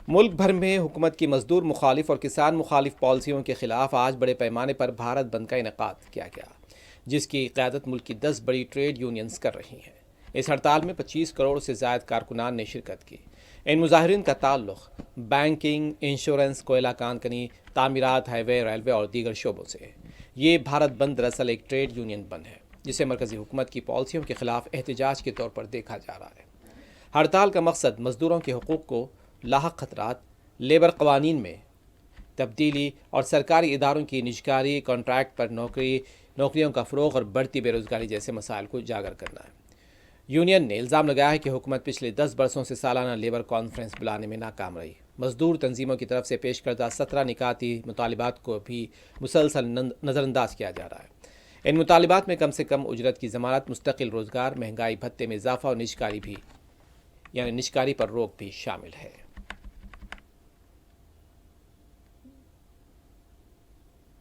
ملک بھر میں حکومت کی مزدور مخالف اور کسان مخالف پالیسیوں کے خلاف آج بڑے پیمانے پر بھارت بند کا انعقاد کیا گیا، جس کی قیادت ملک کی 10 بڑی ٹریڈ یونینز کر رہی ہیں۔ اس ہڑتال میں 25 کروڑ سے زائد کارکنان نے شرکت کی۔ ان مظاہرین کا تعلق بینکنگ، انشورنس، کوئلہ کان کنی، تعمیرات، ہائی وے، ریلوے اور دیگر شعبوں سے ہے۔ یہ بھارت بند دراصل ایک ٹریڈ یونین بند ہے، جسے مرکزی حکومت کی پالیسیوں کے خلاف احتجاج کے طور پر دیکھا جا رہا ہے۔ ہڑتال کا مقصد مزدوروں کے حقوق کو لاحق خطرات، لیبر قوانین میں تبدیلی اور سرکاری اداروں کی نجکاری، کانٹریکٹ پر نوکریوں کا فروغ اور بڑھتی بے روزگاری جیسے مسائل کو اجاگر کرنا ہے۔ یونین نے الزام لگایا ہے کہ حکومت پچھلے 10 برسوں سے سالانہ لیبر کانفرنس بلانے میں ناکام رہی۔ مزدور تنظیموں کی طرف سے پیش کردہ 17 نکاتی مطالبات کو بھی مسلسل نظر انداز کیا جا رہا ہے۔ ان مطالبات میں کم سے کم اجرت کی ضمانت، مستقل روزگار، مہنگائی بھتے میں اضافہ اور نجکاری پر روک بھی شامل ہے۔